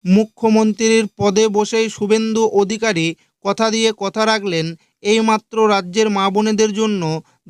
মুখ্যমন্ত্রীর পদে বসেই শুভেন্দু অধিকারী কথা দিয়ে কথা রাখলেন। এইমাত্র রাজ্যের মা বোনেদের জন্য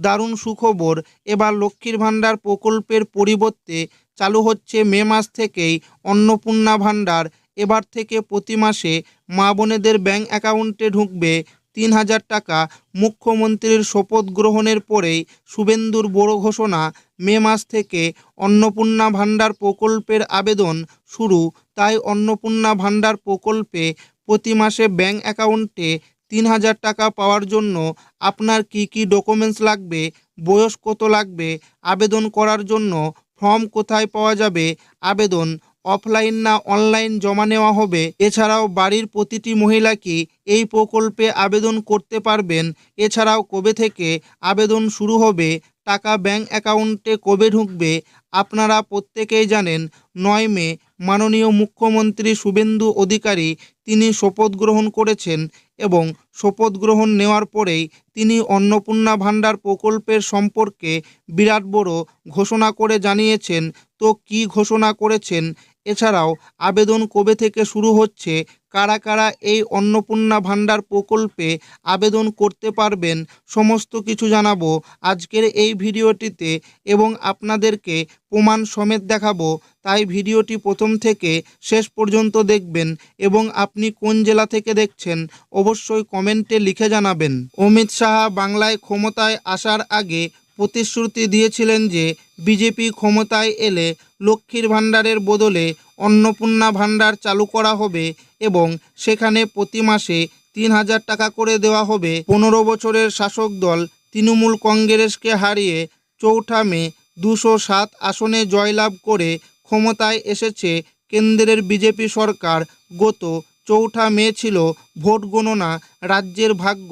দারুণ সুখবর। এবার লক্ষ্মীর ভাণ্ডার প্রকল্পের পরিবর্তে চালু হচ্ছে মে মাস থেকেই অন্নপূর্ণা ভাণ্ডার। এবার থেকে প্রতি মাসে মা বোনেদের ব্যাংক অ্যাকাউন্টে ঢুকবে ৩,০০০ টাকা। মুখ্যমন্ত্রীর শপথ গ্রহণের পরেই শুভেন্দুর বড় ঘোষণা, মে মাস থেকে অন্নপূর্ণা ভাণ্ডার প্রকল্পের আবেদন শুরু। তাই অন্নপূর্ণা ভাণ্ডার প্রকল্পে প্রতি মাসে ব্যাংক অ্যাকাউন্টে ৩,০০০ টাকা পাওয়ার জন্য আপনার কি কি ডকুমেন্টস লাগবে, বয়স কত লাগবে, আবেদন করার জন্য ফর্ম কোথায় পাওয়া যাবে, আবেদন অফলাইন না অনলাইন জমা নেওয়া হবে, এছাড়াও বাড়ির প্রতিটি মহিলা কি এই প্রকল্পে আবেদন করতে পারবেন, এছাড়াও কবে থেকে আবেদন শুরু হবে, টাকা ব্যাংক অ্যাকাউন্টে কবে ঢুকবে। আপনারা প্রত্যেকেই জানেন ৯ মে মাননীয় মুখ্যমন্ত্রী শুভেন্দু অধিকারী তিনি শপথ গ্রহণ করেছেন এবং শপথ গ্রহণ নেওয়ার পরেই তিনি অন্নপূর্ণা ভাণ্ডার প্রকল্পের সম্পর্কে বিরাট বড় ঘোষণা করে জানিয়েছেন। তো কী ঘোষণা করেছেন, এছাড়াও আবেদন কবে থেকে শুরু হচ্ছে, কারা কারা এই অন্নপূর্ণা ভাণ্ডার প্রকল্পে আবেদন করতে পারবেন, সমস্ত কিছু জানাবো আজকের এই ভিডিওটিতে এবং আপনাদেরকে প্রমাণ সমেত দেখাবো। তাই ভিডিওটি প্রথম থেকে শেষ পর্যন্ত দেখবেন এবং আপনি কোন জেলা থেকে দেখছেন অবশ্যই কমেন্টে লিখে জানাবেন। অমিত শাহ বাংলায় ক্ষমতায় আসার আগে প্রতিশ্রুতি দিয়েছিলেন যে বিজেপি ক্ষমতায় এলে লক্ষ্মীর ভাণ্ডারের বদলে অন্নপূর্ণা ভাণ্ডার চালু করা হবে এবং সেখানে প্রতি মাসে ৩,০০০ টাকা করে দেওয়া হবে। ১৫ বছরের শাসক দল তৃণমূল কংগ্রেসকে হারিয়ে চৌঠা মে ২০৭ আসনে জয়লাভ করে ক্ষমতায় এসেছে কেন্দ্রের বিজেপি সরকার। গত চৌঠা মে ছিল ভোট গণনা, রাজ্যের ভাগ্য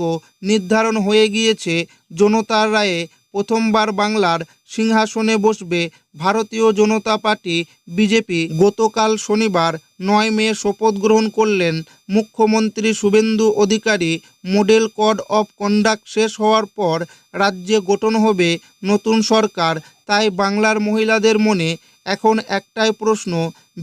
নির্ধারণ হয়ে গিয়েছে। জনতার রায়ে প্রথমবার বাংলার সিংহাসনে বসবে ভারতীয় জনতা পার্টি বিজেপি। গতকাল শনিবার ৯ মে শপথ গ্রহণ করলেন মুখ্যমন্ত্রী Suvendu Adhikari. Model code of conduct শেষ হওয়ার পর রাজ্যে গঠন হবে নতুন সরকার। তাই বাংলার মহিলাদের মনে এখন একটাই প্রশ্ন,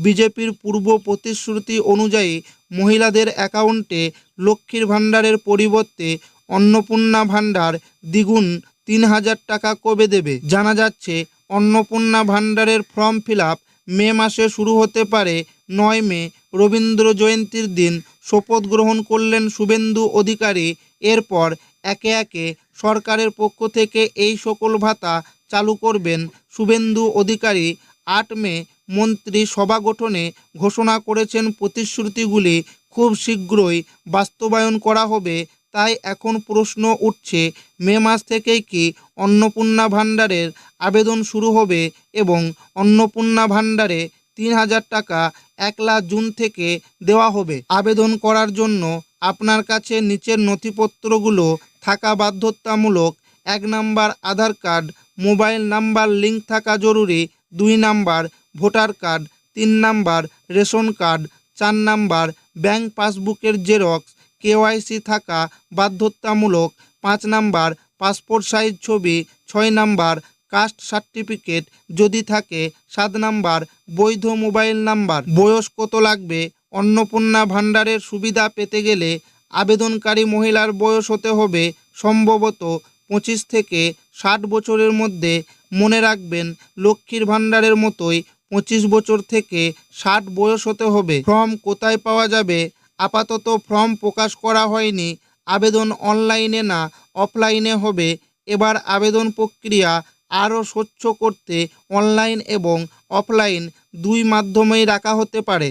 বিজেপির পূর্ব প্রতিশ্রুতি অনুযায়ী মহিলাদের অ্যাকাউন্টে লক্ষ্মীর ভাণ্ডারের পরিবর্তে অন্নপূর্ণা ভাণ্ডার দ্বিগুণ ৩,০০০ টাকা কবে দেবে। জানা যাচ্ছে অন্নপূর্ণা ভাণ্ডারের ফর্ম ফিল আপ মে মাসে শুরু হতে পারে। ৯ মে রবীন্দ্র জয়ন্তীর দিন শপথ গ্রহণ করলেন শুভেন্দু অধিকারী। এরপর একে একে সরকারের পক্ষ থেকে এই সকল ভাতা চালু করবেন শুভেন্দু অধিকারী। ৮ মে মন্ত্রী সভা গঠনে ঘোষণা করেছেন প্রতিশ্রুতিগুলি খুব শীঘ্রই বাস্তবায়ন করা হবে। তাই এখন প্রশ্ন উঠছে, মে মাস থেকেই কি অন্নপূর্ণা ভাণ্ডারের আবেদন শুরু হবে এবং অন্নপূর্ণা ভাণ্ডারে ৩,০০০ টাকা ১লা জুন থেকে দেওয়া হবে। আবেদন করার জন্য আপনার কাছে নিচের নথিপত্রগুলো থাকা বাধ্যতামূলক। ১ নাম্বার আধার কার্ড, মোবাইল নাম্বার লিঙ্ক থাকা জরুরি। ২ number voter card. ৩ number ration card. ৪ number bank পাসবুকের জেরক্স, কেওয়াইসি থাকা বাধ্যতামূলক। ৫ নাম্বার পাসপোর্ট সাইজ ছবি। ৬ নাম্বার কাস্ট সার্টিফিকেট যদি থাকে। ৭ নাম্বার বৈধ মোবাইল নাম্বার। বয়স কত লাগবে, অন্নপূর্ণা ভাণ্ডারের সুবিধা পেতে গেলে আবেদনকারী মহিলার বয়স হতে হবে সম্ভবত ২৫ থেকে ৬০ বছরের মধ্যে। মনে রাখবেন, লক্ষ্মীর ভাণ্ডারের মতোই ২৫ বছর থেকে ৬০ বয়স হতে হবে। ফর্ম কোথায় পাওয়া যাবে, আপাতত ফর্ম প্রকাশ করা হয়নি। আবেদন অনলাইনে না অফলাইনে হবে। এবার আবেদন প্রক্রিয়া আরও স্বচ্ছ করতে অনলাইন এবং অফলাইন দুই মাধ্যমেই রাখা হতে পারে।